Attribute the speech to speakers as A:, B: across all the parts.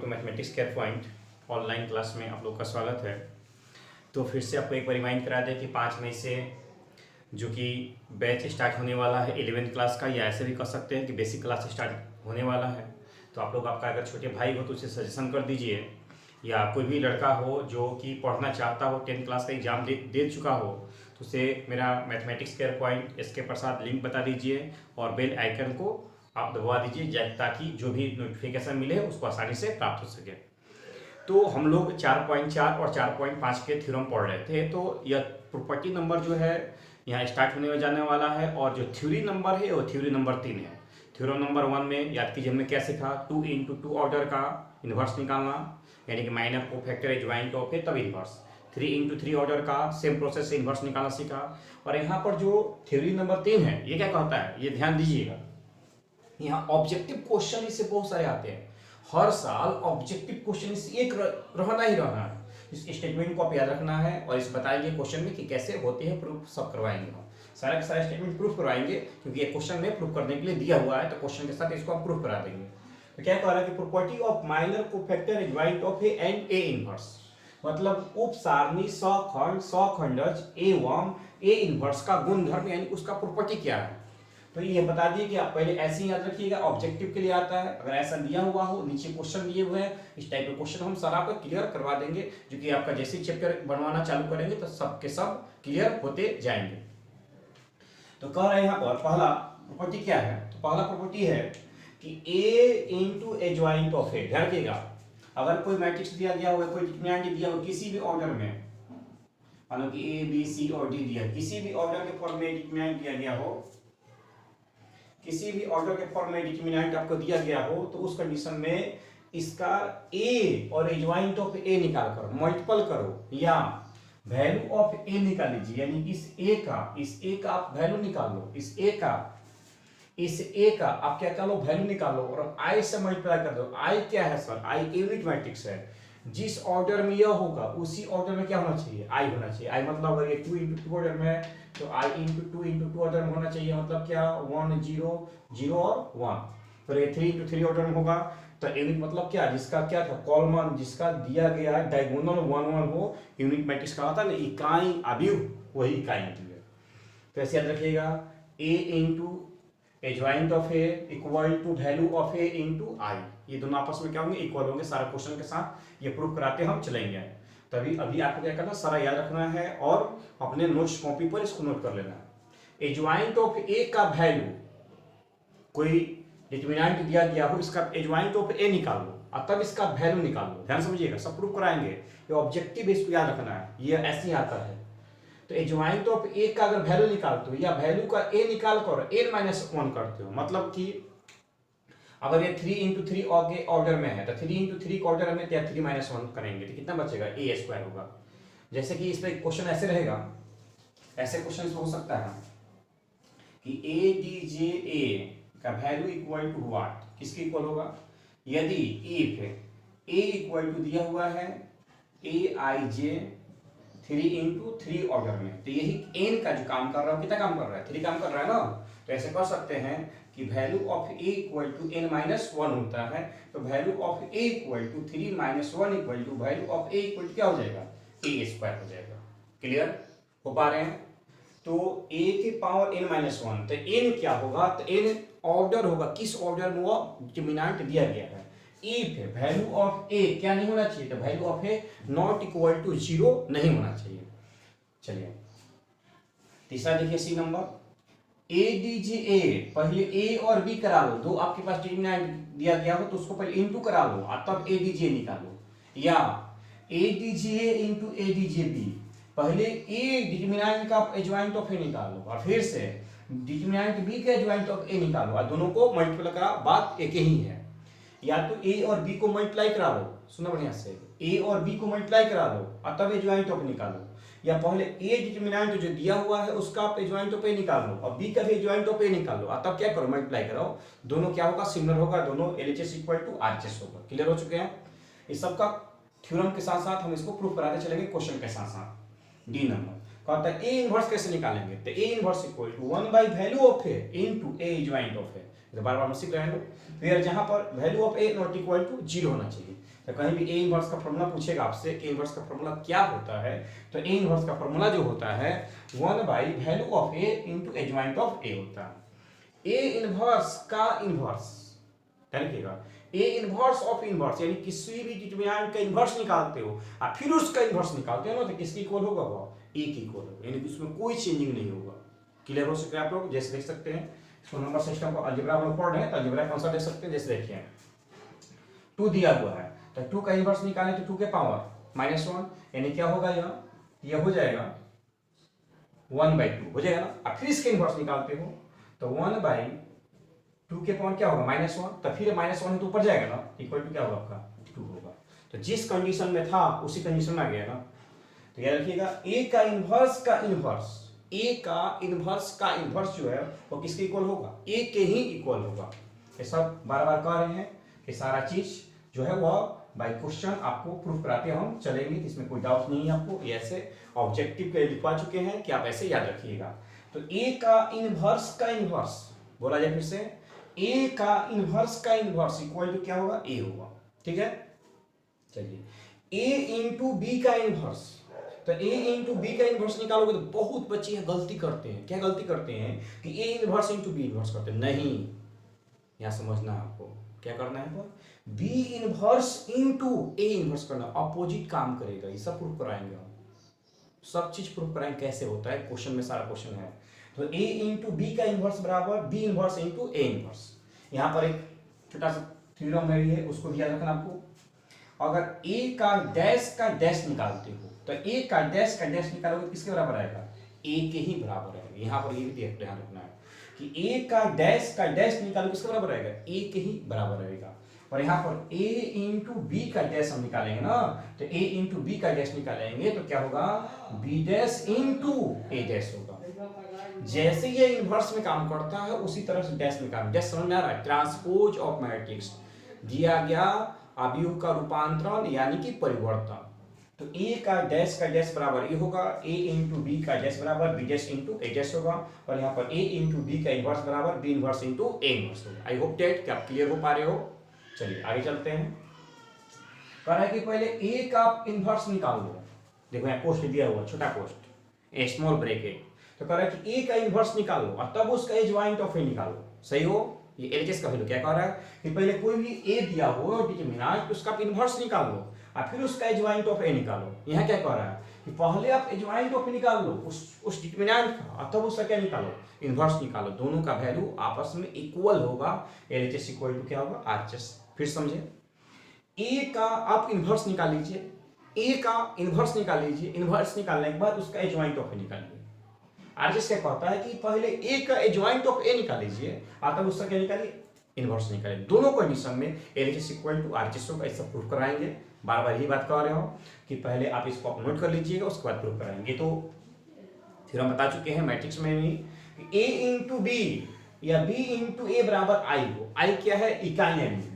A: To Mathematics Care Point online class में आप लोग का स्वागत है। तो फिर से आपको एक बार रिमाइंड करा दें कि 5 मई से जो कि बैच स्टार्ट होने वाला है 11वीं क्लास का, या ऐसे भी कर सकते हैं कि बेसिक क्लास स्टार्ट होने वाला है। तो आप लोग आपका अगर छोटे भाई हो तो उसे सजेशन कर दीजिए, या कोई भी लड़का हो जो कि पढ़ना चाहता हो, 10th क्लास का एग्ज़ाम दे चुका हो, तो उसे मेरा मैथमेटिक्स केयर पॉइंट इसके प्रसाद लिंक बता दीजिए और बेल आइकन को आप दबा दीजिए ताकि जो भी नोटिफिकेशन मिले उसको आसानी से प्राप्त हो सके। तो हम लोग 4.4 और 4.5 के थ्योरम पढ़ रहे थे। तो यह प्रॉपर्टी नंबर जो है यहाँ स्टार्ट होने जाने वाला है, और जो थ्योरी नंबर है वो थ्योरी नंबर 3 है। थ्योरम नंबर 1 में याद कीजिए हमने क्या सीखा, 2 × 2 ऑर्डर का इन्वर्स निकालना, यानी कि माइनर को फैक्टर एडजॉइंट ऑफ है तब इन्वर्स। 3 × 3 ऑर्डर का सेम प्रोसेस से इन्वर्स निकालना सीखा। और यहाँ पर जो थ्योरी नंबर 3 है ये क्या कहता है, ये ध्यान दीजिएगा। यहाँ ऑब्जेक्टिव क्वेश्चन इससे बहुत सारे आते हैं, हर साल ऑब्जेक्टिव क्वेश्चन इससे एक रहना ही रहना है। इस स्टेटमेंट को आप याद रखना है और इस बताएंगे क्वेश्चन में कि कैसे होते हैं, प्रूफ सब करवाएंगे हम, सारे के सारे स्टेटमेंट प्रूफ करवाएंगे, क्योंकि ये क्वेश्चन में प्रूफ करने के लिए दिया हुआ है। तो क्वेश्चन के साथ इसको हम प्रूफ करा देंगे। तो क्या कह रहा है कि property of minor cofactor adjoint of A and A inverse, मतलब उप सारणी सखंड सखंडज एवं ए इनवर्स का गुणधर्म, यानी उसका प्रॉपर्टी क्या है। तो ये बता दिए कि आप पहले ऐसे ही याद रखिएगा, ऑब्जेक्टिव के लिए आता है। अगर ऐसा दिया हुआ हो, नीचे क्वेश्चन दिए हुए हैं, इस टाइप के क्वेश्चन हम सारा आपको क्लियर करवा देंगे, जो कि आपका जैसे ही चैप्टर बनवाना चालू करेंगे तो सब के सब क्लियर होते जाएंगे। तो कह रहे हैं यहाँ पर पहला प्रॉपर्टी क्या है, तो पहला प्रॉपर्टी है कि ए × एडजॉइंट ऑफ ए। ध्यान रखिएगा, अगर कोई मैट्रिक्स दिया गया हो, कोई डिटरमिनेंट दिया हो किसी भी ऑर्डर में, मानो कि ए बी सी और डी दिया, किसी भी ऑर्डर के फॉर्म में डिटरमिनेंट दिया गया हो, किसी भी ऑर्डर के फॉर्म में डिटरमिनेंट आपको दिया गया हो, तो उस कंडीशन में इसका ए और एडजॉइंट ऑफ ए निकाल कर मल्टीपल करो, या वैल्यू ऑफ ए निकाल लीजिए, यानी इस ए का आप वैल्यू निकाल लो, इस ए का आप क्या कर लो, वैल्यू निकालो और आई से मल्टीप्लाई कर दो। आई क्या है सर, आई यूनिट मैट्रिक्स है। जिस ऑर्डर में यह होगा उसी ऑर्डर में क्या होना चाहिए, आई होना चाहिए। आई मतलब अगर ये 2 × 2 ऑर्डर में है तो आई × 2 × 2 ऑर्डर में होना चाहिए, मतलब क्या 1 0 0 और 1। तो ये 3 × 3 ऑर्डर में होगा तो यूनिट मतलब क्या, जिसका क्या था कॉलम, जिसका दिया गया डायगोनल 1 1 हो, यूनिट मैट्रिक्स का होता है ना, इकाई अवयव, वही इकाई है। तो ऐसे याद रखिएगा, A × adjoint of A equal to value of A × I, ये दोनों आपस में क्या होंगे, इक्वल होंगे। सारा क्वेश्चन के साथ ये प्रूफ कराते हम चलेंगे। तभी अभी आपको क्या करना, सारा याद रखना है और अपने नोट्स कॉपी पर इसको नोट कर लेना है। एडजॉइंट ऑफ ए का वैल्यू, कोई डिटरमिनेंट दिया गया हो, इसका एडजॉइंट ऑफ ए निकालो और तब इसका वैल्यू निकालो। ध्यान समझिएगा, सब प्रूफ कराएंगे, ये ऑब्जेक्टिव इसको याद रखना है, ये ऐसे ही आता है। तो एडजॉइंट ऑफ ए का अगर वैल्यू निकालते हो या वैल्यू का ए निकाल कर n-1 करते हो, मतलब कि अगर ये 3 × 3 ऑर्डर में है तो 3 × 3 ऑर्डर में 3-1 करेंगे तो कितना बचेगा, a² होगा। जैसे कि इस पे क्वेश्चन ऐसे रहेगा, ऐसे क्वेश्चन हो सकता है कि ए डी जे ए का वैल्यू इक्वल टू व्हाट, किसके इक्वल होगा, यदि इफ ए इक्वल टू दिया हुआ है ए आई जे 3 × 3 ऑर्डर में, तो यही n का जो काम कर रहा है, कितना काम कर रहा है, 3 काम कर रहा है ना। तो ऐसे कर सकते हैं कि value of a equal to n-1 होता है, तो value of a equal to 3 - 1 equal to value of a equal to क्या हो जाएगा, a² हो जाएगा। क्लियर हो पा रहे हैं। तो a की पावर n-1, तो n क्या होगा, तो n ऑर्डर होगा, किस ऑर्डर में वो डिटरमिनेंट दिया गया है। इफ वैल्यू ऑफ ए क्या नहीं होना चाहिए, तो value of A not equal to 0 नहीं होना चाहिए। चलिए तीसरा देखिए, सी नंबर, ए डी जे ए, पहले ए और बी करा लो, दो आपके पास डिटरमिनेंट दिया गया हो तो उसको पहले इनटू करा लो और तब ए डी जे निकालो, या A D J × A D J B, पहले ए डिटरमिनेंट का एडजॉइंट ऑफ ए निकालो और फिर से डिटरमिनेंट बी का एडजॉइंट ऑफ ए निकालो, और दोनों को मल्टीप्लाई करा, बात एक ही है। या तो ए और बी को मल्टीप्लाई करा लो, सुना बढ़िया से, ए और बी को मल्टीप्लाई करा लो और तब एडजॉइंट ऑफ निकालो, या पहले ए डिटरमिनेंट जो दिया हुआ है उसका आप एडजॉइंट ऑफ ए निकाल लो और बी का भी एडजॉइंट ऑफ ए निकाल लो और तब क्या करो, मल्टीप्लाई कराओ, दोनों क्या होगा, सिमिलर होगा, दोनों LHS इक्वल टू RHS होगा। क्लियर हो चुके हैं। इस सब का थ्योरम के साथ साथ हम इसको प्रूफ कराते चलेंगे क्वेश्चन के साथ साथ। डी नंबर कहता है ए इनवर्स कैसे निकालेंगे, तो ए इनवर्स इक्वल टू 1/वैल्यू of A × A adjoint of A, बार बार हम सीख रहे हैं। फिर जहां पर value of A not equal to 0 होना चाहिए, तो कहीं भी ए इनवर्स का फॉर्मूला पूछेगा आपसे, ए इनवर्स का फॉर्मूला क्या होता है, तो ए इनवर्स का फॉर्मूला जो होता है 1/वैल्यू of A into adjoint of A होता है। ए इनवर्स का इनवर्स, ध्यान रखिएगा, ए इनवर्स ऑफ इनवर्स यानी किसी भी डिटरमिनेंट का इनवर्स निकालते हो और फिर उसका इनवर्स निकालते हो ना, तो किसकी इक्वल होगा, वो ए की इक्वल होगा, यानी उसमें कोई चेंजिंग नहीं होगा। क्लियर हो सके आप लोग? जैसे देख सकते हैं इसको नंबर सिस्टम को अलजेब्रा हम लोग पढ़ रहे हैं, तो अलजेब्रा कौन सा देख सकते हैं, जैसे देखिए 2 दिया हुआ है, तो 2 का इनवर्स निकालें तो 2 के पावर -1, यानी क्या होगा, यह हो जाएगा 1/2 हो जाएगा ना। अब फिर इसके इनवर्स निकालते हो तो 1/2 के पावर क्या होगा, -1, तो फिर -1 तो ऊपर जाएगा ना, इक्वल टू क्या होगा आपका 2 होगा। तो जिस कंडीशन में था उसी कंडीशन में आ गया ना। तो याद रखिएगा ए का इनवर्स का इनवर्स, ए का इनवर्स का इनवर्स जो है वो किसके इक्वल होगा, ए के ही इक्वल होगा। ये सब बार बार कह रहे हैं कि सारा चीज जो है वह बाय क्वेश्चन आपको प्रूफ कराते हम चलेंगे, इसमें कोई डाउट नहीं है आपको। ये ऐसे ऑब्जेक्टिव के लिखवा चुके हैं कि आप ऐसे याद रखिएगा। तो ए का इनवर्स का इनवर्स, बोला जाए फिर से, ए का इनवर्स का इनवर्स इक्वल टू क्या होगा, ए होगा। ठीक है, चलिए ए इंटू बी का इनवर्स, तो ए इंटू बी का इनवर्स निकालोगे तो बहुत बच्चे गलती करते हैं। क्या गलती करते हैं कि A inverse into B inverse करते हैं, नहीं, यहां समझना है आपको क्या करना है, B inverse into A inverse करना, अपोजिट काम करेगा। ये सब प्रूफ कराएंगे हम, सब चीज प्रूफ कराएंगे कैसे होता है, क्वेश्चन में सारा क्वेश्चन है। तो ए इंटू बी का इनवर्स बराबर B inverse into A inverse. यहाँ पर एक छोटा सा थ्योरम है, उसको भी याद रखना आपको। अगर ए का डैश निकालते हो तो ए का डैश निकालोगे किसके बराबर आएगा, ए के ही बराबर आएगा। यहाँ पर ये भी ध्यान रखना है कि ए का डैश निकालो किसके बराबर आएगा, ए के ही बराबर आएगा। और यहाँ पर ए इंटू बी का डैश हम निकालेंगे ना, तो ए इंटू बी का डैश निकालेंगे तो क्या होगा, B dash into A dash होगा। जैसे ये इनवर्स में काम करता है उसी तरह से डैश में काम, डैश समझ में आ रहा है, ट्रांसपोज ऑफ मैट्रिक्स, दिया गया अवयव का रूपांतरण यानी कि परिवर्तन। तो ए का डैश बराबर ए होगा, ए इंटू बी का डैश बराबर B dash into A dash होगा, और यहाँ पर ए इंटू बी का इनवर्स बराबर B inverse into A inverse होगा। आई होप डेट कि आप क्लियर हो पा रहे हो। चलिए आगे चलते हैं। कह रहा है कि पहले ए का इनवर्स निकाल लो। देखो यहाँ कोष्ट दिया हुआ, छोटा कोष्ट, ए स्मॉल ब्रैकेट। तो कह रहा है कि ए का इनवर्स निकाल लो और तब उसका एडजॉइंट ऑफ ए निकालो। सही हो, ये एलएचएस का वैल्यू क्या कह रहा है कि पहले कोई भी ए दिया हो डिटरमिनेंट, उसका इनवर्स निकाल लो और फिर उसका एडजॉइंट ऑफ ए निकालो। यहाँ क्या कह रहा है कि पहले आप एडजॉइंट ऑफ ए निकाल लो उस डिटरमिनेंट का, और तब उसका क्या निकालो, इनवर्स निकालो। दोनों का वैल्यू आपस में इक्वल होगा, एलएचएस इक्वल टू क्या होगा, आरएचएस। फिर समझे, ए का आप इनवर्स निकाल लीजिए, ए का इनवर्स निकाल लीजिए, इनवर्स निकालने के बाद उसका एडजॉइंट ऑफ ए निकालिए। आरएचएस क्या कहता है कि पहले ए का एडजॉइंट ऑफ ए निकाल लीजिए और तब उसका क्या निकालिए, इनवर्स निकालिए। दोनों कंडीशन में एलएचएस इक्वल टू आरएचएस होगा। ऐसा प्रूफ कराएंगे, बार बार यही बात कर रहे हो कि पहले आप इसको आप नोट कर लीजिएगा, उसके बाद प्रूफ कराएंगे। तो फिर हम बता चुके हैं मैट्रिक्स में भी ए इंटू बी या बी इंटू ए बराबर आई हो। आई क्या है, इकाई है,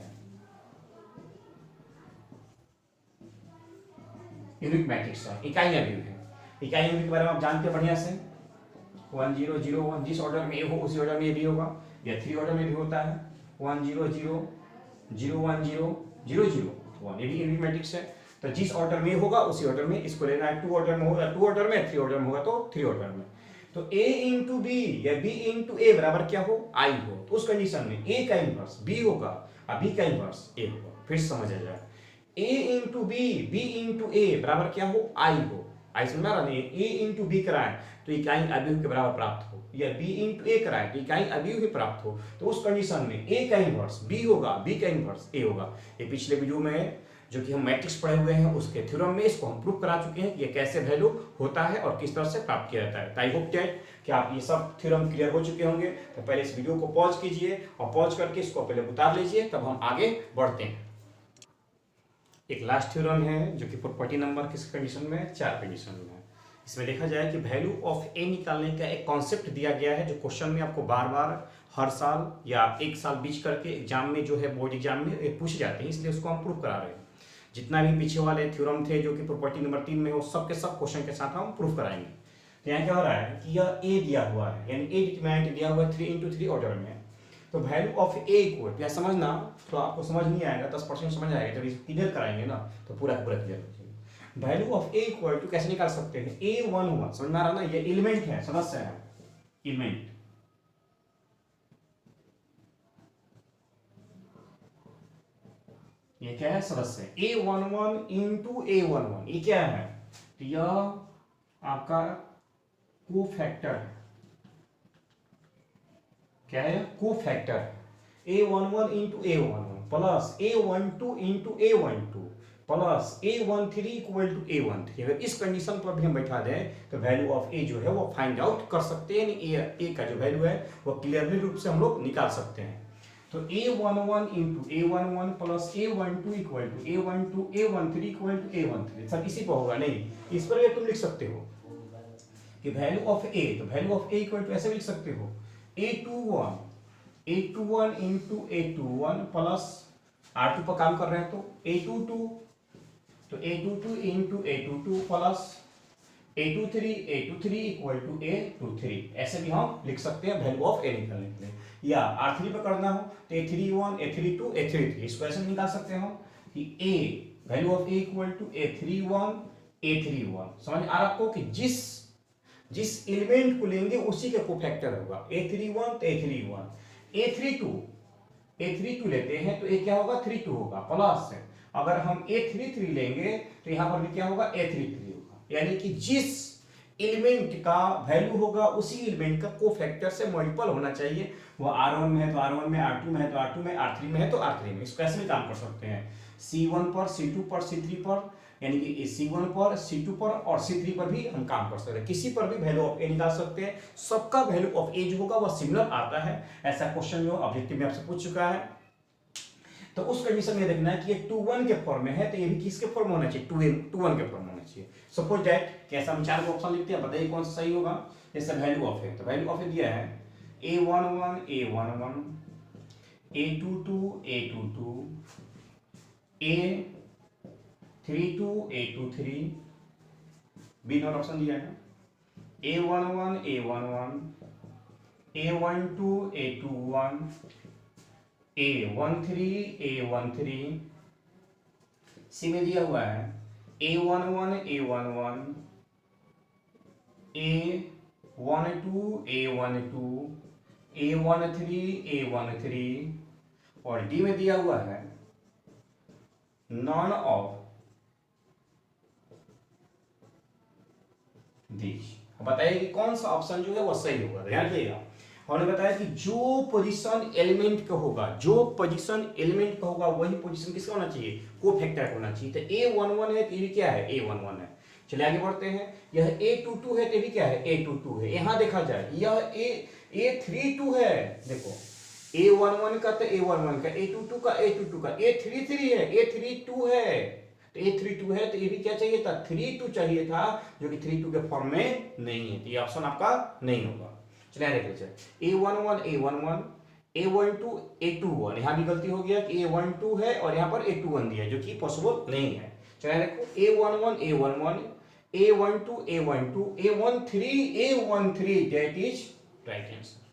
A: यूनिट मैट्रिक्स है, इकाई अवयव है। इकाई अवयव के बारे में आप जानते हैं बढ़िया से, 1 0 0 1, जिस ऑर्डर में ए हो उसी ऑर्डर में ए भी होगा, या 3 ऑर्डर में भी होता है, 1 0 0 0 1 0 0 0 1, ये भी यूनिट मैट्रिक्स है। तो जिस ऑर्डर में होगा उसी ऑर्डर में इसको लेना है। 2 ऑर्डर में होगा 2 ऑर्डर में, 3 ऑर्डर में होगा तो 3 ऑर्डर में। तो ए इंटू बी या बी इंटू ए बराबर क्या हो, आई हो। तो उस कंडीशन में ए का इनवर्स बी होगा और बी का इनवर्स ए होगा। फिर समझ आ जाए, ए इंटू बी इंटू ए बराबर क्या हो, आई हो। आई समझ रहा नहीं, ए इंटू बी कराए तो इकाई अवयव के बराबर प्राप्त हो, या बी इंटू ए कराए तो इकाई अवयव ही प्राप्त हो। तो उस कंडीशन में ए का इनवर्स बी होगा, बी का इनवर्स ए होगा। ये पिछले वीडियो में जो कि हम मैट्रिक्स पढ़े हुए हैं उसके थ्योरम में इसको हम प्रूफ करा चुके हैं कि ये कैसे वैल्यू होता है और किस तरह से प्राप्त किया जाता है। तो आई होप दैट कि आप ये सब थ्योरम क्लियर हो चुके होंगे। तो पहले इस वीडियो को पॉज कीजिए और पॉज करके इसको पहले उतार लीजिए, तब हम आगे बढ़ते हैं। एक लास्ट थ्योरम है जो कि प्रॉपर्टी नंबर किस कंडीशन में, 4 कंडीशन में है। इसमें देखा जाए कि वैल्यू ऑफ ए निकालने का एक कॉन्सेप्ट दिया गया है जो क्वेश्चन में आपको बार बार हर साल या 1 साल बीच करके एग्जाम में जो है बोर्ड एग्जाम में पूछ जाते हैं, इसलिए उसको हम प्रूफ करा रहे हैं। जितना भी पीछे वाले थ्योरम थे जो कि प्रॉपर्टी नंबर 3 में, वो सब के सब क्वेश्चन के साथ हम प्रूफ कराएंगे। तो यहाँ क्या हो रहा है कि यह ए दिया हुआ है, यानी ए डिटरमिनेंट दिया हुआ है 3 × 3 ऑर्डर में। तो तो value of A equal to, समझना तो आपको समझ नहीं आएगा, 10% समझ आएगा, जब इसको क्लियर कराएंगे ना तो पूरा पूरा क्लियर हो जाएगा। Value of A equal to कैसे निकाल सकते हैं, A11 समझ में आ रहा ना, ये एलिमेंट है, सदस्य है, एलिमेंट, ये क्या है, सदस्य है। A11 इंटू A11 ये क्या है, तो यह आपका कोफैक्टर है, क्या है, कोफैक्टर है। A11 into A11 plus A12 into A12 plus A13 equal to A13। अगर इस कंडीशन पर भी हम बैठा दें तो वैल्यू ऑफ ए जो है वो फाइंड आउट कर सकते हैं, ए का जो वैल्यू है वो क्लियरली रूप से हम लोग निकाल सकते हैं। तो A11 into A11 plus A12 equal to A12 A13 equal to A13, सब इसी पर होगा, नहीं इस पर भी तुम लिख सकते हो कि वैल्यू ऑफ ए, तो value of A equal to ऐसे भी लिख सकते हो A21 into A21 plus R2 पर काम कर रहे हैं तो A22 into A22 plus A23 equal to A23, ऐसे भी हम लिख सकते हैं वैल्यू ऑफ ए निकालने के लिए। या R3 पर करना हो तो A31 A32 A33, इसको ऐसे निकाल सकते हैं हम कि A value of A equal to A31 A31। समझ आ रहा आपको कि जिस एलिमेंट को लेंगे उसी के कोफैक्टर होगा, A31 तो A31, A32 लेते हैं तो ये क्या होगा, 32 होगा, प्लस अगर हम A33 लेंगे तो यहां पर भी क्या होगा, A33 होगा। यानी कि जिस एलिमेंट का वैल्यू होगा उसी एलिमेंट का कोफैक्टर से मल्टीपल होना चाहिए। वो R1 में है तो R1 में, R2 में है तो R2 में, R3 में है तो R3 में। इसको ऐसे भी काम कर सकते हैं, C1 पर, C2 पर, C3 पर, यानी कि C1 पर, C2 पर और C3 पर भी हम काम कर सकते हैं। किसी पर भी वैल्यू ऑफ ए निकाल सकते हैं, सबका वैल्यू ऑफ ए जो होगा वह सिमिलर आता है। ऐसा क्वेश्चन जो ऑब्जेक्टिव में आपसे पूछ चुका है। तो उस कंडीशन में देखना है कि ये 2-1 के फॉर्म में है तो ये भी किसके फॉर्म में होना चाहिए, 2-1 के फॉर्म में होना चाहिए। सपोज दैट कैसा, हम 4 ऑप्शन लिखते हैं, बताइए कौन सा सही होगा। जैसे वैल्यू ऑफ ए, तो वैल्यू ऑफ ए दिया है A11 A11 A22 A22 A32 A23, B not option दिया है A11 A11 A12 A21 A13 A13, सी में दिया हुआ है A11 A11 A12 A12 A13 A13, और डी में दिया हुआ है नॉन ऑफ दिस। बताइए कि कौन सा ऑप्शन जो है वो सही होगा। ध्यान रखिएगा, उन्होंने बताया कि जो पोजीशन एलिमेंट का होगा, जो पोजीशन एलिमेंट का होगा वही पोजीशन किसका होना चाहिए, कोफैक्टर होना चाहिए। तो A11 है तो ये क्या है, A11 है। चलिए आगे बढ़ते हैं, यह A22 है तो ये क्या है, A22 है। यहां देखा जाए यह A32 है, देखो A11 का तो A11 का, A22 का A22 का, A33 है, A32 है, तो A32 है तो ये भी क्या चाहिए था, 32 चाहिए था, जो कि 32 के फॉर्म में नहीं है, तो ये ऑप्शन आपका नहीं होगा। चलिए देख लीजिए A11 A11 A12 A21, यहाँ भी गलती हो गया कि A12 है और यहाँ पर A21 दिया है, जो कि पॉसिबल नहीं है। चलिए देखो A11 A11 A12 A12 A13 A13, that is right answer.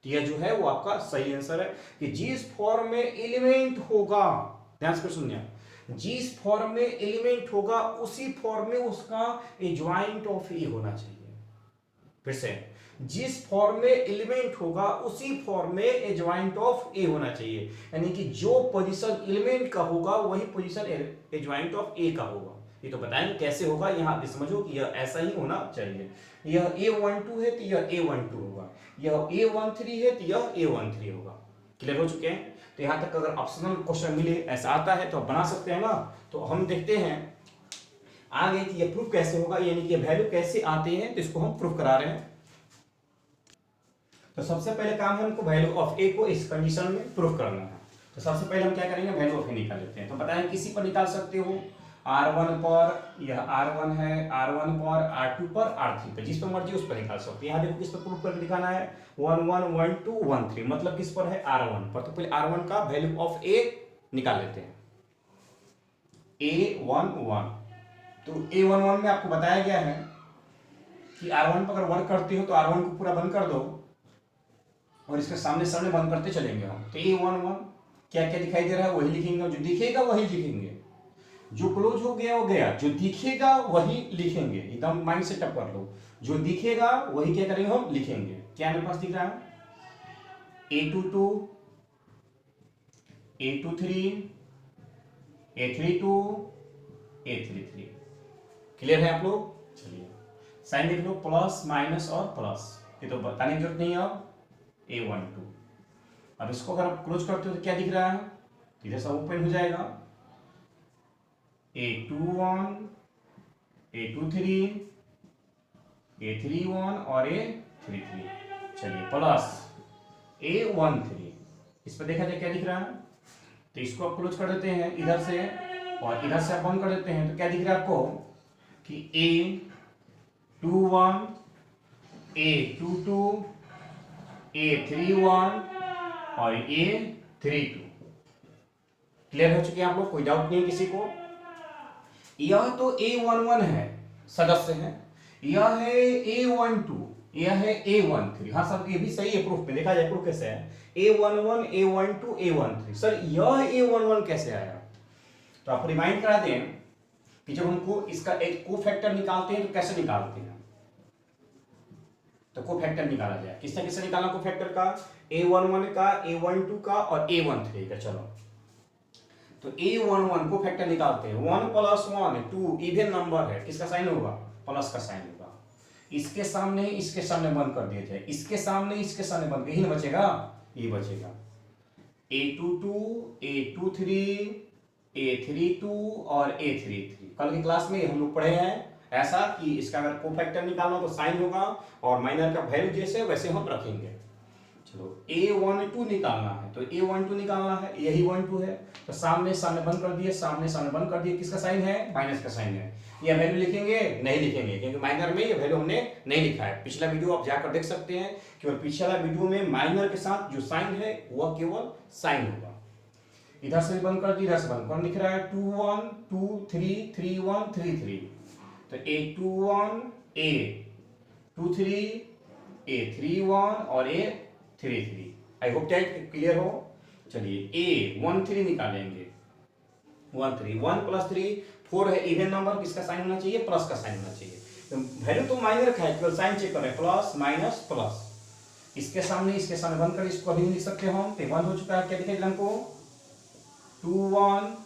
A: तो यह जो है वो आपका सही आंसर है कि जिस फॉर्म में एलिमेंट होगा, ध्यान से सुनिए, जिस फॉर्म में एलिमेंट होगा उसी फॉर्म में उसका एडजॉइंट ऑफ ए होना चाहिए। फिर से, जिस फॉर्म में एलिमेंट होगा उसी फॉर्म में एडजॉइंट ऑफ ए होना चाहिए, यानी कि जो पोजीशन एलिमेंट का होगा वही पोजीशन एडजॉइंट ऑफ ए का होगा। ये तो बताएंगे कैसे होगा, यहां समझो कि यह ऐसा ही होना चाहिए। यह A12 है तो यह A12 होगा, यह A13 है तो यह A13 होगा। क्लियर हो चुके हैं। तो यहां तक अगर ऑप्शनल क्वेश्चन मिले ऐसा आता है तो बना सकते हैं ना। तो हम देखते हैं आगे कि ये प्रूफ कैसे होगा, यानी कि वैल्यू कैसे आते हैं, तो इसको हम प्रूफ करा रहे हैं। तो सबसे पहले काम है हमको वैल्यू ऑफ ए को इस कंडीशन में प्रूफ करना है। तो सबसे पहले हम क्या करेंगे, वैल्यू ऑफ ए निकाल लेते हैं। तो बताएं किसी पर निकाल सकते हो, R1 पर, यह R1 है, R1 पर, R2 पर, R3 पर, जिस पर मर्जी उस पर निकाल सकते हैं। यहाँ देखो किस पर प्रूफ करके दिखाना है, 1 1 1 2 1 3, मतलब किस पर है, R1 पर। तो पहले R1 का वैल्यू ऑफ ए निकाल लेते हैं, A11। तो A11 में आपको बताया गया है कि R1 पर अगर वर्क करते हो तो R1 को पूरा बंद कर दो, और इसके सामने सामने बंद करते चलेंगे हम। तो A11 क्या क्या दिखाई दे रहा है वही लिखेंगे, जो दिखेगा वही लिखेंगे, जो क्लोज हो गया वो गया, जो दिखेगा वही लिखेंगे। एकदम माइंड सेटअप कर लो, जो दिखेगा वही क्या करेंगे हम लिखेंगे। क्या मेरे पास दिख रहा है A22, A23, A32, A33। Clear है आप लोग? चलिए साइन देख लो, प्लस माइनस और प्लस, ये तो बताने की जरूरत नहीं है। अब A12, अब इसको अगर आप क्लोज करते हो तो क्या दिख रहा है, इधर सब ओपन हो जाएगा। A21, A23, A31 और A33। चलिए प्लस A13, इस पर देखा जाए क्या दिख रहा है, तो इसको आप क्लोज कर देते हैं इधर से और इधर से आप बंद कर देते हैं, तो क्या दिख रहा है आपको कि A21, A22, A31 और A32। क्लियर हो चुके हैं आप लोग? कोई डाउट नहीं है किसी को? यह तो A11 है, सदस्य है, यह है A12, यह है A13। हाँ सर ये भी सही है, प्रूफ में देखा जाए प्रूफ कैसे है, A11, A12, A13। सर यह A11 कैसे आया? तो आप रिमाइंड करा दें कि जब हमको इसका एक कोफैक्टर निकालते हैं तो कैसे निकालते हैं, तो कोफैक्टर निकाला जाए, किससे किससे निकालना कोफैक्टर का, A11 का, A12 का और A13 का। चलो तो A11 को फैक्टर निकालते हैं, 1 + 1 2 इवन नंबर है, किसका साइन होगा, प्लस का साइन होगा। इसके सामने इसके सामने बंद कर दिए थे, इसके सामने इसके सामने बंद, यही ना बचेगा, ये बचेगा। A22, A23, A32 और A33। कल की क्लास में हम लोग पढ़े हैं ऐसा कि इसका अगर कोफैक्टर निकालना तो साइन होगा और माइनर का वैल्यू जैसे वैसे हम रखेंगे। चलो A12 निकालना है, तो A12 निकालना है, यही 12 है, तो सामने सामने बंद कर दिए, सामने सामने बंद कर दिए, किसका साइन है, माइनस का साइन है। यह वैल्यू लिखेंगे नहीं लिखेंगे, क्योंकि माइनर में ये वैल्यू हमने नहीं लिखा है। पिछला वीडियो आप जाकर देख सकते हैं, केवल पिछला वीडियो में माइनर के साथ जो साइन है वह केवल साइन होगा। इधर से बंद कर दिया, इधर से बंद कर, लिख रहा है 2 1 2 3 3 1 3 3, तो A21, A23, A31 और A33। I hope that clear हो। चलिए A13 निकालेंगे, 13 1 + 3 4 है, इवन नंबर, किसका साइन होना चाहिए, प्लस का साइन होना चाहिए। तो वैल्यू तो माइनर का है, केवल साइन चेक करें, प्लस माइनस प्लस, इसके सामने बंद कर, इसको अभी लिख सकते हो हम, तो बंद हो चुका है। क्या दिखाई हमको 2 1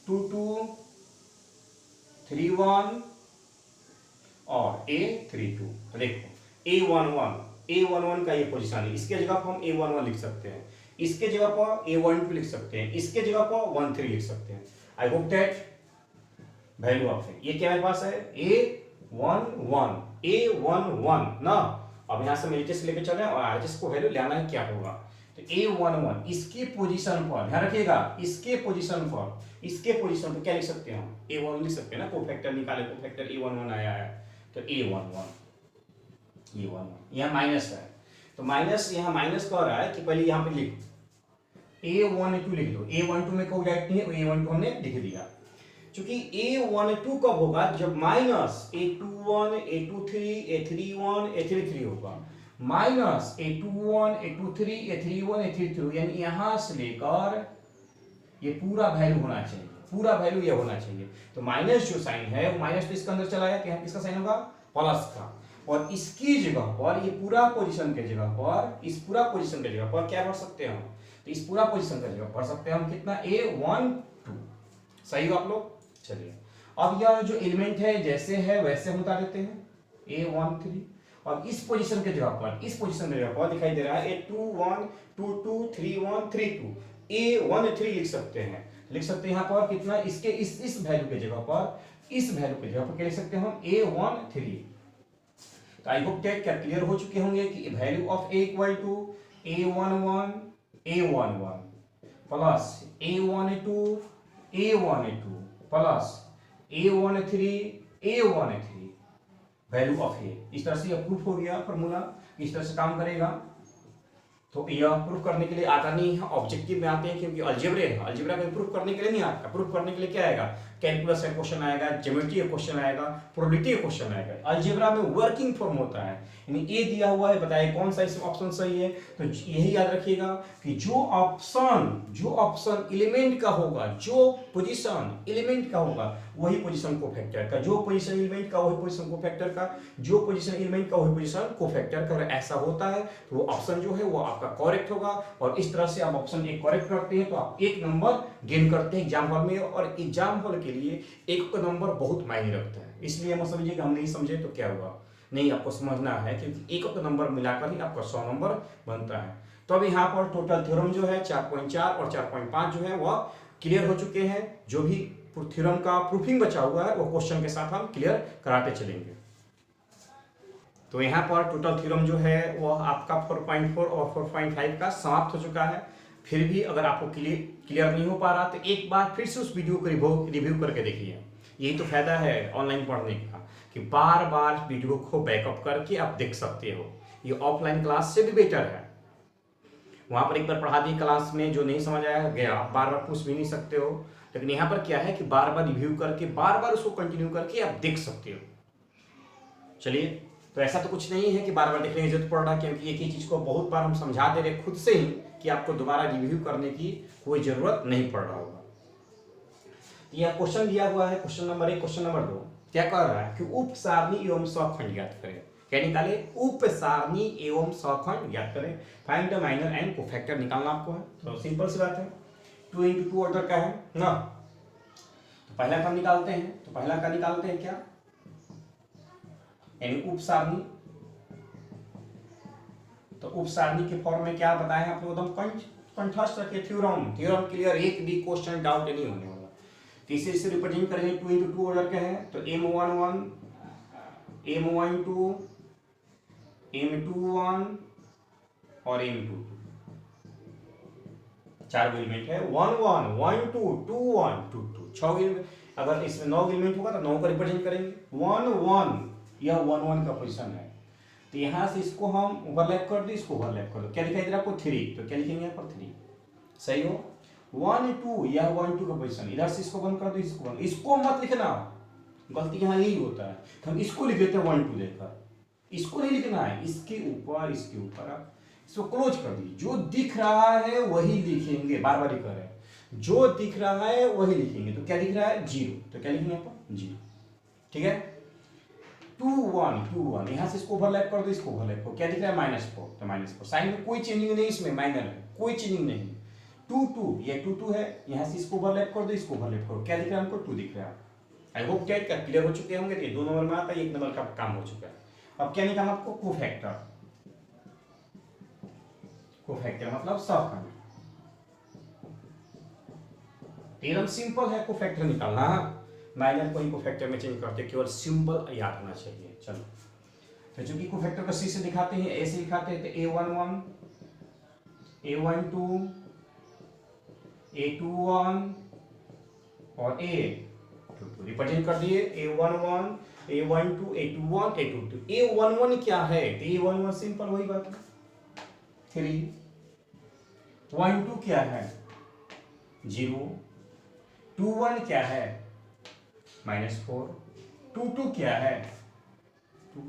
A: 2 2 3 1 और A32। देखो A11 का ये पोजीशन है, इसके जगह पर हम A11 लिख सकते हैं, इसके जगह पर A12 लिख सकते हैं, इसके जगह पर 13 लिख सकते हैं। आई होप दैट वैल्यू ऑफ है, ये क्या मेरे पास है A11 ना। अब यहां से नीचे से लेकर चल रहे हैं और आरएचएस को वैल्यू लेना है क्या होगा, तो A11 इसके पोजीशन पर ध्यान रखिएगा, इसके पोजीशन पर क्या लिख सकते हैं हम, A1 लिख सकते हैं ना, कोफैक्टर निकाले, कोफैक्टर A11 आया है, तो A11 यहाँ माइनस है, तो माइनस यहाँ माइनस कह रहा है कि पहले यहाँ पे लिख A12 लिख दो, A12 में कोई डायरेक्ट नहीं है, A12 हमने लिख दिया। क्योंकि A12 कब होगा, जब minus A21, A23, A31, A33 होगा, minus A21, A23, A31, A33, यानी यहां से लेकर ये पूरा वैल्यू होना चाहिए, पूरा वैल्यू ये होना चाहिए। तो माइनस जो साइन है वो माइनस तो इसके अंदर चला है, क्या किसका साइन होगा, प्लस का, और इसकी जगह पर ये पूरा पोजीशन के जगह पर, इस पूरा पोजीशन के जगह पर क्या भर सकते हैं हम, तो इस पूरा पोजीशन के जगह भर सकते हैं हम कितना, A12। सही हो आप लोग? चलिए अब यह जो एलिमेंट है जैसे है वैसे हम बता देते हैं, A13, और इस पोजीशन के जगह पर दिखाई दे रहा है A21 22 31 32, A13 लिख सकते हैं, यहाँ पर कितना, इसके इस वैल्यू के जगह पर, क्या लिख सकते हैं हम, A13। तो आई होप दैट क्या क्लियर हो चुके होंगे कि value of A equal to A11 plus A12 plus A13 value of A। इस तरह से यह प्रूफ हो गया, फॉर्मूला इस तरह से काम करेगा। तो यह प्रूफ करने के लिए आता नहीं है, ऑब्जेक्टिव में आते हैं, क्योंकि अलजेब्रा है, अलजेब्रा में प्रूफ करने के लिए नहीं आता, प्रूफ करने के लिए क्या आएगा, कैलकुलस का क्वेश्चन आएगा, ज्योमेट्री का क्वेश्चन आएगा, प्रोबेबिलिटी का क्वेश्चन आएगा। अलजेब्रा में वर्किंग फॉर्म होता है, यानी ए दिया हुआ है, बताइए कौन सा इसमें ऑप्शन सही है। तो यही याद रखिएगा कि जो ऑप्शन एलिमेंट का होगा, जो पोजीशन एलिमेंट का होगा वही पोजीशन कोफैक्टर का, जो पोजीशन एलिमेंट का वही पोजीशन कोफैक्टर का, जो पोजीशन एलिमेंट का वही पोजीशन कोफैक्टर का। अगर ऐसा होता है तो वो ऑप्शन जो है वो आपका करेक्ट होगा। और इस तरह से आप ऑप्शन एक करेक्ट करते हैं तो आप एक नंबर गेन करते हैं एग्जाम हॉल में। और एग्जाम हॉल के लिए एक का नंबर बहुत मायने रखता है, इसलिए मत समझिए कि हम नहीं समझे तो क्या हुआ, नहीं, आपको समझना है क्योंकि एक का नंबर मिलाकर ही आपका 100 नंबर बनता है। तो अब यहाँ पर टोटल थ्योरम जो है 4.4 और 4.5 जो है वह क्लियर हो चुके हैं। जो भी थ्योरम का प्रूफिंग बचा हुआ है वो क्वेश्चन के साथ हम क्लियर कराते चलेंगे। तो यहाँ पर टोटल थ्योरम जो है वह आपका 4.4 और 4.5 का समाप्त हो चुका है। फिर भी अगर आपको क्लियर नहीं हो पा रहा तो एक बार फिर से उस वीडियो को रिव्यू करके देखिए। यही तो फायदा है ऑनलाइन पढ़ने का कि बार बार वीडियो को बैकअप करके आप देख सकते हो। ये ऑफलाइन क्लास से भी बेटर है। वहां पर एक बार पढ़ा दी क्लास में, जो नहीं समझ आया गया आप बार बार पूछ भी नहीं सकते हो। लेकिन यहाँ पर क्या है कि बार बार रिव्यू करके बार बार उसको कंटिन्यू करके आप देख सकते हो। चलिए, तो ऐसा तो कुछ नहीं है कि बार बार देखने की जरूरत पड़ रहा है, क्योंकि एक ही चीज को बहुत बार हम समझा दे रहे खुद से ही कि आपको दोबारा रिव्यू करने की कोई जरूरत नहीं पड़ रहा होगा। यह क्वेश्चन दिया हुआ है, क्वेश्चन नंबर 1, क्वेश्चन नंबर 2 क्या कह रहा है कि उप सारणी एवं सखंड ज्ञात करें। क्या निकाले? उप सारणी एवं सखंड ज्ञात करें। Find the minor and cofactor निकालना आपको है। तो सिंपल सी बात है, 2 × 2 ऑर्डर का है ना। तो पहला का निकालते हैं, तो पहला का निकालते हैं क्या, यानी उप सारणी। तो उप सारणी के फॉर्म में क्या बताएं आप लोग, एकदम कंठस्थ रखिए। थ्योरम क्लियर, एक भी क्वेश्चन डाउट नहीं होने वाला। तो इसे रिप्रेजेंट करेंगे 2 × 2 ऑर्डर के हैं। तो M11 M12 M21 और M22 4 एलिमेंट है। 1 1 1 2 2 1 2 2 6 एलिमेंट। अगर इसमें 9 एलिमेंट होगा तो 9 को रिप्रेजेंट करेंगे। 1 1 यह 1 1 का पोजीशन है। तो यहां से इसको हम ओवरलैप कर दो, इसको ओवरलैप कर दो। क्या दिखाई दे रहा है आपको? 3। तो क्या लिखेंगे यहाँ पर? 3 सही हो। 1 2 यह 1 2 का पोजीशन, इधर से इसको बंद कर दो, इसको बंद, इसको मत लिखना, गलती यहाँ यही होता है। तो हम इसको लिख देते हैं 1 2 देकर, इसको नहीं लिखना है, इसके ऊपर आप इसको क्लोज कर दीजिए। जो दिख रहा है वही लिखेंगे, बार बार लिख रहे हैं, जो दिख रहा है वही लिखेंगे। तो क्या दिख रहा है? 0, तो क्या लिखेंगे यहाँ पर? 0। ठीक है। 2 1 2 1 यहाँ से इसको ओवरलैप कर दो, इसको ओवरलैप करो। क्या दिख रहा है? -4, तो -4। साइन में कोई चेंजिंग नहीं, इसमें माइनर है, कोई चेंजिंग नहीं। 2 2 ये 2 2 है, यहाँ से इसको ओवरलैप कर दो, इसको ओवरलैप करो। क्या दिख रहा है हमको? 2 दिख रहा है। आई होप क्या क्लियर हो चुके होंगे। ये 2 नंबर में आता है, 1 नंबर का काम हो चुका है। अब क्या निकालना आपको? कोफैक्टर मतलब सखंड। एकदम सिंपल है कोफैक्टर निकालना। माइनर को ही कोफैक्टर में चेंज करते, केवल सिंबल याद होना चाहिए। चलो, तो चूंकि कोफैक्टर को सी से दिखाते हैं, ए से दिखाते हैं, तो A11 A12 A21 और A22 रिप्रेजेंट कर दिए। A11 A12 A21 A22। A11 क्या है? तो A11 सिंपल वही बात है, 3। 1 2 क्या है? 0। 2 1 क्या है? -4। 2 2 क्या है? 2।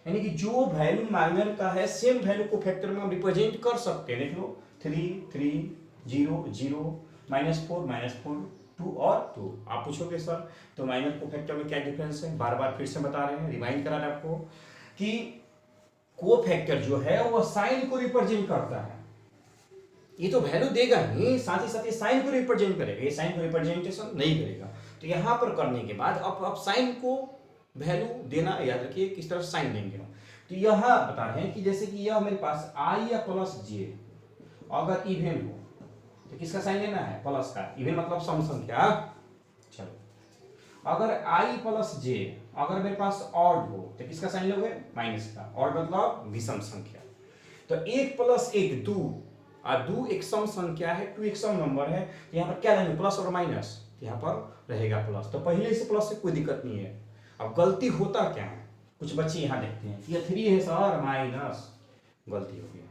A: यानी कि जो वैल्यू माइनर का है सेम वैल्यू को फैक्टर में हम रिप्रेजेंट कर सकते हैं। देख लो, 3 3 0 0 -4 2 और 2। आप पूछोगे सर तो माइनर को फैक्टर में क्या डिफरेंस है? बार बार फिर से बता रहे हैं, रिमाइंड करा रहे हैं आपको कि को फैक्टर जो है वो साइन को रिप्रेजेंट करता है। ये तो वैल्यू देगा ही, साथ ही साइन को रिप्रेजेंट करेगा। ये साइन को रिप्रेजेंटेशन नहीं करेगा। तो यहां पर करने के बाद अब साइन को वैल्यू देना याद रखिए, किस तरह साइन देंगे हम। तो यह बता रहे हैं कि जैसे कि यह मेरे पास i या +j अगर इवन हो तो किसका साइन लेना है? प्लस का। इवन मतलब सम संख्या। चलो, अगर i + j अगर मेरे पास ऑड हो तो किसका साइन लोगे? माइनस का। ऑड मतलब विषम संख्या। तो 1 + 1 2 और 2 एक सम संख्या है, 2 एक सम नंबर है। तो यहाँ पर क्या रहेंगे? प्लस और माइनस। यहाँ पर रहेगा प्लस। तो पहले से प्लस से कोई दिक्कत नहीं है। अब गलती होता क्या है, कुछ बच्चे यहाँ देखते हैं ये 3 है सर, माइनस, गलती हो गया।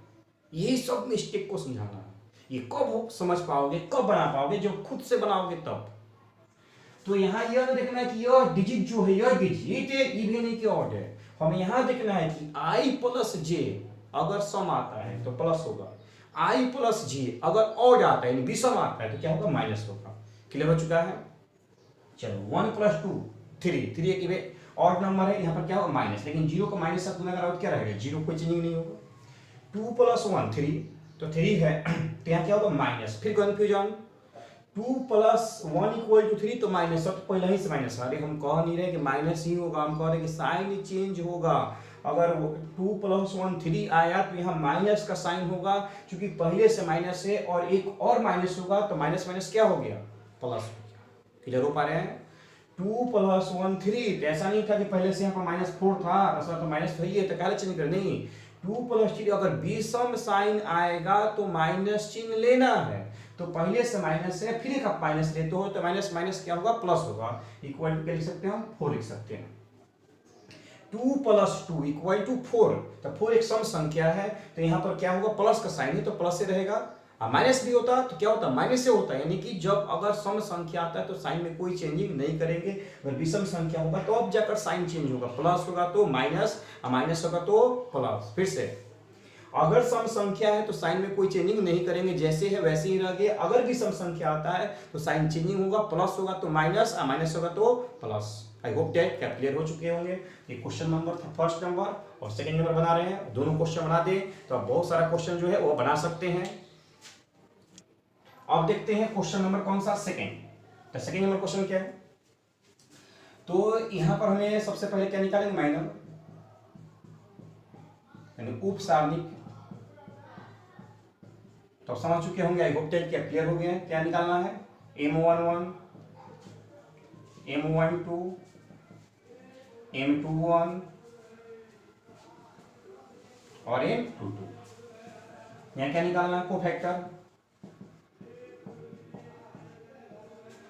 A: यही सब मिस्टेक को समझाना है। ये कब समझ पाओगे, कब बना पाओगे? जब खुद से बनाओगे तब।
B: तो यहाँ यह तो देखना है कि यह डिजिट जो है, यह डिजिट इवन है कि ऑड है। हमें यहाँ देखना है कि i प्लस जे अगर सम आता है तो प्लस होगा, i प्लस जे अगर ऑड आता है यानी विषम आता है तो क्या होगा, माइनस होगा। क्लियर हो चुका है। चलो 1 + 2 3 एक ऑड नंबर है, यहाँ पर क्या होगा माइनस, लेकिन जीरो को माइनस से गुना करा तो क्या रहेगा, जीरो, कोई चेंजिंग नहीं होगा। 2 + 1 3 तो 3 है तो यहाँ क्या होगा माइनस। फिर कंफ्यूजन 2 + 1 = 3 तो माइनस, अब पहले ही से माइनस। अरे हम कह नहीं रहे कि माइनस ही होगा, हम कह रहे हैं कि साइन चेंज होगा। अगर 2 + 1 3 आया तो यहाँ माइनस का साइन होगा, क्योंकि पहले से माइनस है और एक और माइनस होगा तो माइनस माइनस क्या हो गया, प्लस हो गया। क्लियर हो पा रहे हैं। 2 + 1 3 तो ऐसा नहीं था कि पहले से यहाँ पर -4 था तो -3 है तो क्या चेंज कर, नहीं। 2 + 3 अगर विषम साइन आएगा तो माइनस चिन्ह लेना है, तो पहले से माइनस है फिर एक आप माइनस लेते हो तो माइनस माइनस क्या होगा, प्लस होगा। इक्वल टू क्या लिख सकते हैं हम, 4 लिख सकते हैं। 2 + 2 = 4, तो 4 एक सम संख्या है तो यहाँ पर क्या होगा, प्लस का साइन है तो प्लस से रहेगा। माइनस भी होता तो क्या होता, माइनस से होता है। यानी कि जब अगर सम संख्या आता है तो साइन में कोई चेंजिंग नहीं करेंगे, अगर विषम संख्या होगा तो अब जाकर साइन चेंज होगा, प्लस होगा तो माइनस, माइनस होगा तो प्लस। फिर से अगर सम संख्या है तो साइन में कोई चेंजिंग नहीं करेंगे, जैसे है वैसे ही रहेंगे। अगर विषम संख्या आता है तो साइन चेंजिंग होगा, प्लस होगा तो माइनस, माइनस होगा तो प्लस। आई होप दैट क्या क्लियर हो चुके होंगे। ये क्वेश्चन नंबर था फर्स्ट नंबर और सेकंड नंबर बना रहे हैं, दोनों क्वेश्चन बना दे तो आप बहुत सारा क्वेश्चन जो है वो बना सकते हैं। अब देखते हैं क्वेश्चन नंबर कौन सा, सेकंड। तो सेकंड नंबर क्वेश्चन क्या है, तो यहां पर हमें सबसे पहले क्या निकालेंगे, माइनर यानी उप सारणिक। तो समझ चुके होंगे, आई होप दैट क्या क्लियर हो गया है। क्या निकालना है, M11 M12 M21 और M22। यहां क्या निकालना है, कोफैक्टर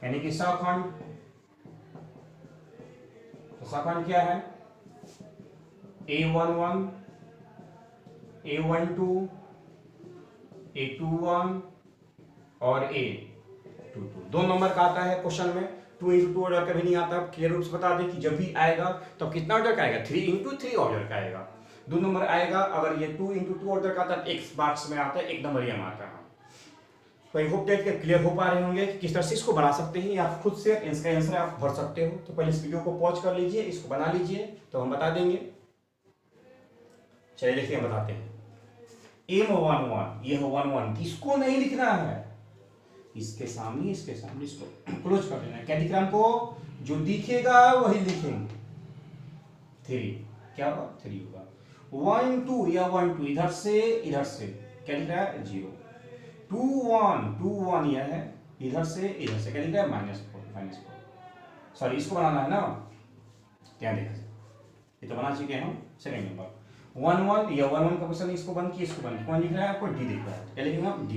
B: यानी कि सहखंड। तो सहखंड क्या है, A11 A12 A21 और A22। दो नंबर का आता है क्वेश्चन में, 2 × 2 ऑर्डर का भी नहीं आता। क्लियर रूप से बता दें कि जब भी आएगा तो कितना ऑर्डर का आएगा, 3 × 3 ऑर्डर का आएगा। 2 नंबर आएगा, अगर ये 2 × 2 ऑर्डर का आता है एक मार्क्स में आता है, 1 नंबर ये आता है। तो आई होप दैट क्लियर हो पा रहे होंगे कि किस तरह से इसको बना सकते हैं, या आप खुद से इसका आंसर आप भर सकते हो। तो पहले इस वीडियो को पॉज कर लीजिए, इसको बना लीजिए तो हम बता देंगे। चलिए देखिए हम बताते हैं। M11 ये 11 इसको नहीं लिखना है, इसके सामने इसको क्लोज कर देना है। क्या दिख रहा है हमको, जो दिखेगा वही लिखेंगे। 3 क्या होगा, 3 होगा। 1 2 या 1 2 इधर से क्या दिख रहा है, 0। 2 1 यह है, इधर से क्या दिख रहा है, -4। सॉरी इसको बनाना है ना, क्या देखा, ये तो बना चुके हैं हम। सेकंड नंबर 1 1 या 1 1 का क्वेश्चन, इसको बंद किए, इसको बंद, कौन दिख रहा है आपको, D दिख रहा है, क्या लिखेंगे हम, D।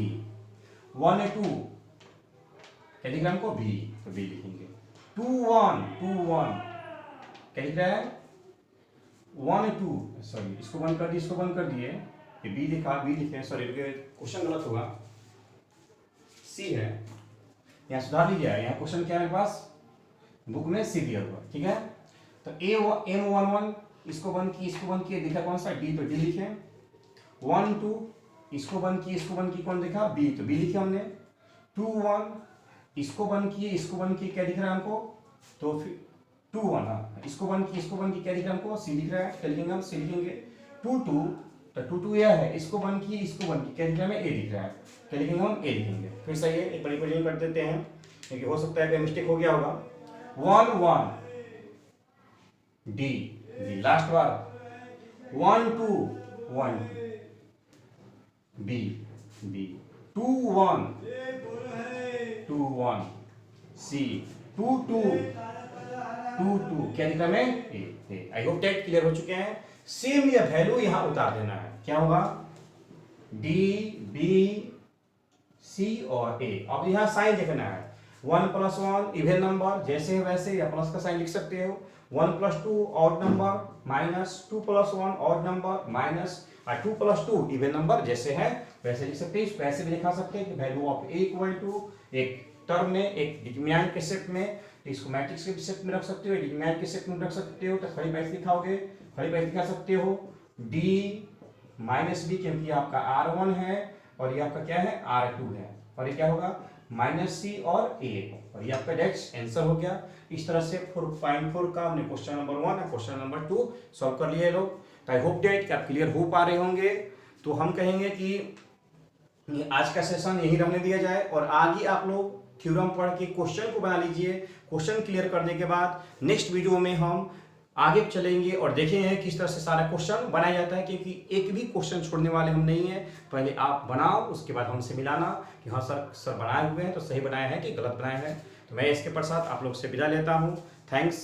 B: 1 2 क्या दिख रहा है हमको, B, तो B लिखेंगे। 2 1 क्या दिख रहा है, 1 2, सॉरी इसको बंद कर दिए, ये B लिखा, B लिखे, सॉरी क्वेश्चन गलत होगा, C है, यहाँ सुधार लीजिए। यहाँ क्वेश्चन क्या है मेरे पास, बुक में C दिया हुआ, ठीक है। तो M11 इसको बंद किए, दिखा कौन सा, D, तो D लिखे। 1 2 इसको बंद किए, कौन दिखा, B, तो B लिखे हमने। 2 1 इसको बंद किए, क्या दिख रहा है हमको, तो फिर 2 1 इसको बंद किए, क्या दिख रहा है हमको, C दिख रहा है, क्या लिखेंगे हम, C लिखेंगे। 2 2 तो 2 2 यह है, इसको बंद किए, क्या दिख रहा है, A दिख रहा है, क्या लिखेंगे हम, A लिखेंगे। फिर सही है, एक बड़ी कर देते हैं क्योंकि हो सकता है कि मिस्टेक हो गया होगा। 1 1 D, लास्ट बार 1 2 1 B 2 1 C 2 2 क्या दिख रहा है, A। I hope that clear हो चुके हैं। सेम ये वैल्यू यहां उतार देना है, क्या होगा, D B C और A। अब यहां साइन देखना है, 1 + 1 इवन नंबर जैसे है वैसे, या प्लस का साइन लिख सकते हो। 1 + 2 odd number, -2 + 1 odd number, -2 + 2 even number जैसे है वैसे लिख सकते हैं। वैसे भी दिखा सकते हैं कि वैल्यू ऑफ A = एक टर्म में, एक डिटरमिनेंट के सेट में तो इसको मैट्रिक्स के शेप में रख सकते हो, डिटरमिनेंट के शेप में रख सकते हो, तो खड़ी ब्रैकेट दिखाओगे, खड़ी ब्रैकेट दिखा सकते हो डी माइनस बी, क्योंकि आपका R1 है और ये आपका क्या है R2 है, और ये क्या होगा माइनस सी और ए, और ये आपका डायरेक्ट आंसर हो गया। इस तरह से 4.4 का हमने क्वेश्चन नंबर 1 और क्वेश्चन नंबर 2 सॉल्व कर लिए लोग। तो आई होप डेट कि आप क्लियर हो पा रहे होंगे। तो हम कहेंगे कि आज का सेशन यही रहने दिया जाए और आगे आप लोग थ्योरम पढ़ के क्वेश्चन को बना लीजिए। क्वेश्चन क्लियर करने के बाद नेक्स्ट वीडियो में हम आगे चलेंगे और देखेंगे किस तरह से सारा क्वेश्चन बनाया जाता है, क्योंकि एक भी क्वेश्चन छोड़ने वाले हम नहीं है। पहले आप बनाओ, उसके बाद हमसे मिलाना कि हाँ सर बनाए हुए हैं तो सही बनाए हैं कि गलत बनाए हैं। तो मैं इसके पश्चात आप लोग से विदा लेता हूँ। थैंक्स।